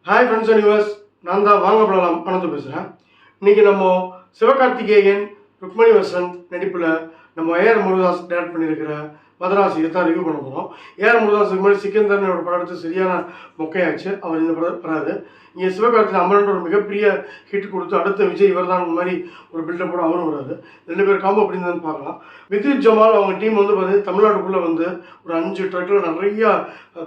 Hi friends and viewers, நான் தான் வாங்க போகலாம் பணத்து பேசுகிறேன். இன்றைக்கி நம்ம சிவகார்த்திகேயன், ருக்மணி வசந்த் நடிப்பில் நம்ம ஏஆர் முருகதாஸ் டைரக்ட் பண்ணியிருக்கிற மதராசி இதை தான் ரிவ்யூ பண்ண போகிறோம். ஏஆர் முருகதாஸுக்கு முன்னாடி சிக்கந்தர்னு ஒரு படம் எடுத்து சரியான மொக்கையாச்சு. அவர் இந்த படம் வராது. இங்கே சிவகார்த்திகேயன் அமரன் ஒரு மிகப்பெரிய ஹிட் கொடுத்து அடுத்த விஜய் இவர் தான் மாதிரி ஒரு பில்டப்போட அவரும் வராது. 2 பேர் காம்போ அப்படி இருந்ததுன்னு பார்க்கலாம். வித்யுத் ஜமால் அவங்க டீம் வந்து பார்த்தீங்கன்னா தமிழ்நாட்டுக்குள்ளே வந்து ஒரு 5 ட்ரக்கில் நிறையா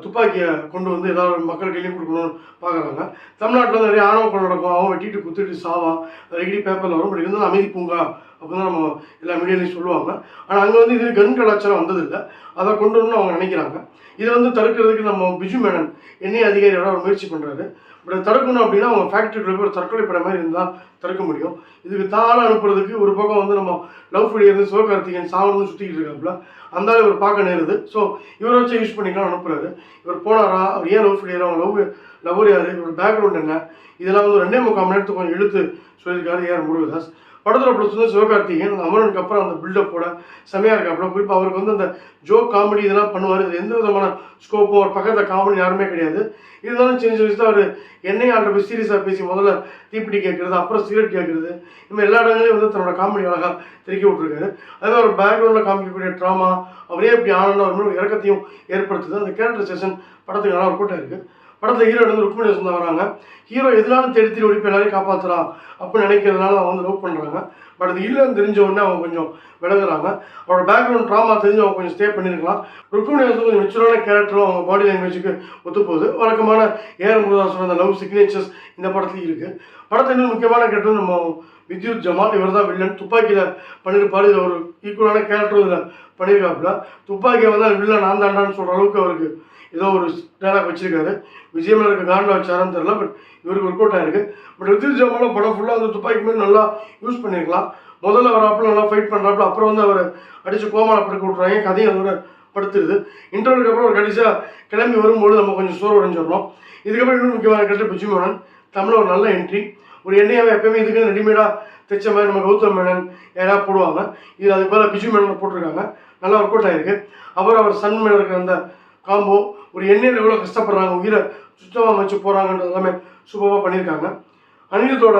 துப்பாக்கியை கொண்டு வந்து ஏதாவது மக்கள் கையிலையும் கொடுக்கணும்னு பார்க்குறாங்க. தமிழ்நாட்டில் நிறைய ஆணவ கொலை நடக்கும். அவன் வெட்டிட்டு குத்திட்டு சாவான், ரெடி பேப்பரில் வரும். பட் இருந்தாலும் அமைதி பூங்கா அப்படின்னு தான் நம்ம எல்லா மீடியாலையும் சொல்லுவாங்க. ஆனால் அங்கே வந்து இது கன் கலாச்சாரம் வந்ததில்லை. அதை கொண்டு வரணும்னு அவங்க நினைக்கிறாங்க. இதை வந்து தடுக்கிறதுக்கு நம்ம பிஜு மேனன் எண்ணெய் அதிகாரியோட ஒரு முயற்சி பண்ணுறாரு. பட் தடுக்கணும் அப்படின்னா அவங்க ஃபேக்ட்ரிக்குள்ள போய் ஒரு தற்கொலை படம் மாதிரி இருந்தால் தடுக்க முடியும். இதுக்கு தாளாக அனுப்புறதுக்கு ஒரு பக்கம் வந்து நம்ம லவ் ஃபுடி இருந்து சிவகார்த்திகேயன் சாவணும்னு சுற்றிக்கிட்டு இருக்காப்புல. அந்த இவர் பார்க்க நேருது. ஸோ இவரை வச்சு யூஸ் பண்ணிக்கலாம் அனுப்புறாரு. இவர் போனாரா, அவர் ஏன் லவ் ஃபுடியார், அவங்க லவ்வர் யார், இவரோட பேக்ரவுண்ட் என்ன, இதெல்லாம் வந்து 2.25 மணி நேரத்துக்கு கொஞ்சம் இழுத்து சொல்லியிருக்காரு ஏஆர் முருகதாஸ். படத்தில் பிடிச்சது சிவகார்த்திகேயன் அமரனுக்கு அப்புறம் அந்த பில்டப்போட செமையாக இருக்காப்புல. குறிப்பாக அவருக்கு வந்து அந்த ஜோக் காமெடி இதெல்லாம் பண்ணுவார். இது எந்த விதமான ஸ்கோப்பும் ஒரு பக்கத்தில் காமெடி யாருமே கிடையாது. இருந்தாலும் சேஞ்ச் வச்சு தான் அவர் எண்ணெய் ஆள்ற போய் சீரியஸாக பேசி முதல்ல தீப்பிடி கேட்குறது, அப்புறம் சிகரெட் கேட்குறது, இன்னும் எல்லா இடங்களையும் வந்து தன்னோட காமெடி அழகாக திருக்கி விட்டுருக்காரு. அதே ஒரு பேக்ரவுண்டில் காமிக்கக்கூடிய ட்ராமா அவரே இப்படி ஆனந்த ஒரு இறக்கத்தையும் ஏற்படுத்துது. அந்த கேரக்டரைசேஷன் படத்துக்கு நல்லா ஒர்க் அவுட்டாக இருக்குது. படத்தில் ஹீரோ வந்து ருக்மணி வசந்த் வராங்க. ஹீரோ எதனாலும் தேடி ஓடிப்பு எல்லாரையும் காப்பாற்றலாம் அப்படின்னு நினைக்கிறதுனால அவங்க வந்து லவ் பண்ணுறாங்க. பட் அது இல்லைன்னு தெரிஞ்ச உடனே அவங்க கொஞ்சம் விலகுறாங்க. அவரோட பேக்ரவுண்ட் ட்ராமா தெரிஞ்சு அவங்க கொஞ்சம் ஸ்டே பண்ணியிருக்கலாம். ருக்மணி வசந்த் கொஞ்சம் மெச்சூரான கேரக்டரும் அவங்க பாடி லாங்குவேஜுக்கு ஒத்து போகுது. வழக்கமான ஏஆர் முருகதாஸோட அந்த லவ் சிக்னேச்சர்ஸ் இந்த படத்துலையும் இருக்குது. படத்தில் இன்னும் முக்கியமான கேரக்டர் நம்ம வித்யுத் ஜமால். இவர் தான் வில்லன். துப்பாக்கியில் பண்ணியிருப்பாரு. இதில் ஒரு ஈக்குவலான கேரக்டரும் இதில் பண்ணியிருக்காப்புல. துப்பாக்கியை வந்து வில்லன் நான் தாண்டான்னு சொல்கிற அளவுக்கு அவருக்கு ஏதோ ஒரு டைலாக் வச்சிருக்காரு. விஜய் மேலே இருக்க காண்டில் வச்சாரான்னு தெரியல. பட் இவருக்கு ஒர்க் அவுட் ஆயிருக்கு. பட் வித்யுத் ஜமாலும் படம் ஃபுல்லாக அந்த துப்பாக்கி மேலே நல்லா யூஸ் பண்ணியிருக்கலாம். முதல்ல வராப்பில் நல்லா ஃபைட் பண்ணுறாப்புல, அப்புறம் வந்து அவர் அடித்து கோமாவில் படுக்க விட்றாங்க. கதையும் அதோட படுத்துருது. இன்டர்வலுக்கு அப்புறம் ஒரு கடைசியாக கிளம்பி வரும்போது நம்ம கொஞ்சம் சோறு உடைஞ்சிடணும். இதுக்கப்புறம் இன்னும் முக்கியமான கேட்டு பிஜு மேனன் தமிழில் ஒரு நல்ல என்ட்ரி. ஒரு எண்ணெயாவை எப்பயுமே இதுக்கு ரெடிமேடாக தைச்ச மாதிரி நம்ம கௌதம் மேனன் யாராவது போடுவாங்க. இது அதுக்கு மேலே பிஜு மேனன் போட்டிருக்காங்க. நல்லா ஒர்க் அவுட் ஆகிருக்கு. அவர் சன் மேலே இருக்கிற அந்த காம்போ, ஒரு எண்ணெயில் எவ்வளோ கஷ்டப்படுறாங்க, உயிரை சுத்தமாக வச்சு போகிறாங்கன்றது எல்லாமே சூப்பராக பண்ணியிருக்காங்க. அனிருத்தோட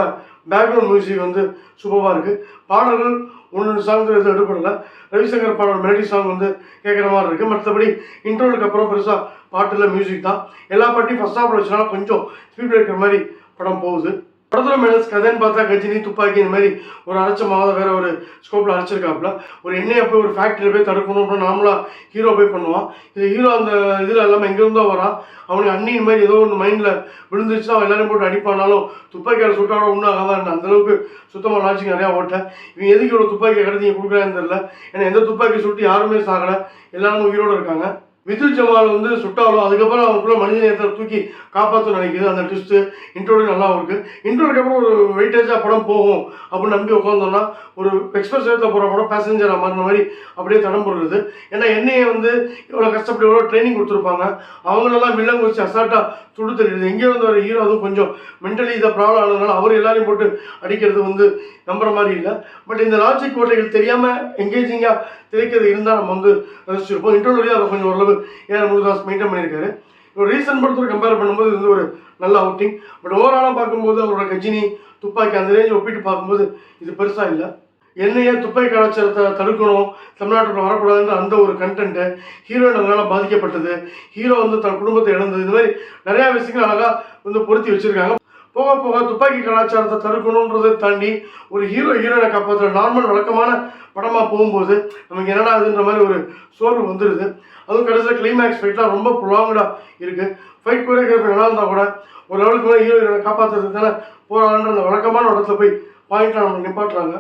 பேக்ரவுண்ட் மியூசிக் வந்து சூப்பராக இருக்குது. பாடல்கள் 1-2 சாங் எதுவும் எடுப்படல. ரவிசங்கர் பாடல் மெலடி சாங் வந்து கேட்குற மாதிரி இருக்குது. மற்றபடி இன்ட்ரோலுக்கு அப்புறம் பெருசாக பாட்டில் மியூசிக் தான். எல்லா பாட்டையும் ஃபஸ்ட் ஹாஃபில் வச்சுனால கொஞ்சம் ஸ்பீட் இருக்கிற மாதிரி படம் போகுது. படத்தில் மைனஸ் கதைன்னு பார்த்தா கஜினி துப்பாக்கி இந்த மாதிரி ஒரு அரைச்ச மாத வேறு ஒரு ஸ்கோப்பில் அரைச்சிருக்காப்புல. ஒரு எண்ணெயை போய் ஒரு ஃபேக்ட்ரியில் போய் தடுக்கணும் அப்படின்னு நார்மலாக ஹீரோ போய் பண்ணுவான். இது ஹீரோ அந்த இதில் எல்லாமே எங்கேருந்தோ வரான். அவனுக்கு அன்னியின் மாதிரி ஏதோ ஒன்று மைண்டில் விழுந்துச்சுன்னா அவன் எல்லாரும் போட்டு அடிப்பானாலும் துப்பாக்கியால் சுட்டாட ஒன்றும் ஆகாதான். அந்தளவுக்கு சுத்தமாக லாஜிக் நிறையா ஓட்டேன். இவங்க எதுக்கு இவ்வளோ துப்பாக்கியை கடத்தி கொடுக்குறான்னு தெரியல. ஏன்னா எந்த துப்பாக்கி சுட்டு யாருமே சாகலை, எல்லாரும் உயிரோடு இருக்காங்க. வித்யுத் ஜமால் வந்து சுட்டாலும் அதுக்கப்புறம் அவனுக்குள்ள மனித நேரத்தை தூக்கி காப்பாற்றணும்னு நினைக்கிது. அந்த ட்விஸ்ட்டு இன்ட்ரோடு நல்லா இருக்குது. இன்ட்ரோடுக்கு அப்புறம் ஒரு வெயிட்டேஜாக படம் போகும் அப்படின்னு நம்பி உட்காந்தோம்னா ஒரு எக்ஸ்பிரஸ் வேகத்தில் போகிற படம் பேசஞ்சராக மாறின மாதிரி அப்படியே தடம் போடுறது. ஏன்னா என்னையை வந்து இவ்வளோ கஷ்டப்பட்டு எவ்வளோ ட்ரைனிங் கொடுத்துருப்பாங்க. அவங்களெல்லாம் வில்லங்க வச்சு அசால்ட்டாக துடு தெரியுது. எங்கேயோ வந்து ஒரு ஹீரோ அதுவும் கொஞ்சம் மென்டலி இதை ப்ராப்ளம் ஆனதுனால அவர் எல்லாரையும் போட்டு அடிக்கிறது வந்து நம்புற மாதிரி இல்லை. பட் இந்த லாஜிக் கோட்டைகள் தெரியாமல் எங்கேஜிங்காக திரைக்கிறது இருந்தால் நம்ம வந்து ரசிச்சிருப்போம். இன்ட்ரோலயே அதை கொஞ்சம் ஓரளவு ஏஆர் முருகதாஸ் மெயின்டைன் பண்ணியிருக்காரு. ஒரு ரீசன்ட் படத்தோடு கம்பேர் பண்ணும்போது இது வந்து ஒரு நல்ல அவுட்டிங். பட் ஓவராலாக பார்க்கும்போது அவரோட கஜினி துப்பாக்கி அந்த ரேஞ்ச் ஒப்பிட்டு பார்க்கும்போது இது பெருசாக இல்லை. என்னையே துப்பாக்கி கலாச்சாரத்தை தடுக்கணும், தமிழ்நாட்டுக்குள்ள வரக்கூடாதுன்ற அந்த ஒரு கண்டென்ட்டு ஹீரோயின் அதனால் பாதிக்கப்பட்டது, ஹீரோ வந்து தன் குடும்பத்தை இழந்தது, இந்த மாதிரி நிறையா விஷயங்கள் அழகாக வந்து பொருத்தி வச்சுருக்காங்க. போக போக துப்பாக்கி கலாச்சாரத்தை தடுக்கணுன்றதை தாண்டி ஒரு ஹீரோயினை காப்பாற்றுற நார்மல் வழக்கமான படமாக போகும்போது நமக்கு என்னடா அதுன்ற மாதிரி ஒரு சோர்வு வந்துடுது. அதுவும் கடைசியில் கிளைமேக்ஸ் ஃபைட்லாம் ரொம்ப ப்ரொலாங்டாக இருக்குது. ஃபைட் கோரியோகிராஃபி நல்லா இருந்தால் கூட ஒரு லெவலுக்கு மேலே ஹீரோயினை காப்பாற்றுறதுக்கு தானே போகிறாங்கன்ற அந்த வழக்கமான இடத்துல போய் பாயிண்ட்டாக நம்ம நிப்பாட்டுறாங்க.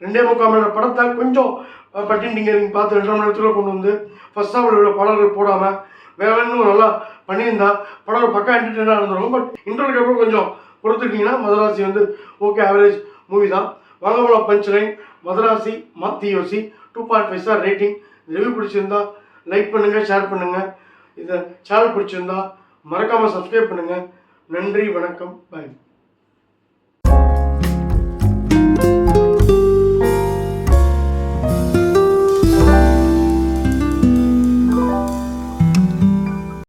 2.25 மணி நேரம் படத்தை கொஞ்சம் பட்டின் டிங்கரிங் பார்த்து 2.5 மணி நேரத்துக்குள்ள கொண்டு வந்து ஃபர்ஸ்ட் ஹாஃபில் உள்ள பாடல்கள் போடாமல் வேற இன்னும் நல்லா பண்ணியிருந்தா படம் பக்கா என்டர்டெயினாக இருந்துடும். பட் இன்டர்வலுக்கு அப்புறம் கொஞ்சம் பொறுத்துக்கிட்டிங்கன்னா மதராசி வந்து ஓகே ஆவரேஜ் மூவி தான். வாங்க போகலாம் punch line. Madrasi மாத்தியோசி 2.5 star rating. Review பிடிச்சிருந்தா லைக் பண்ணுங்கள், ஷேர் பண்ணுங்கள். இந்த சேனல் பிடிச்சிருந்தா மறக்காமல் சப்ஸ்கிரைப் பண்ணுங்கள். நன்றி, வணக்கம், பாய்.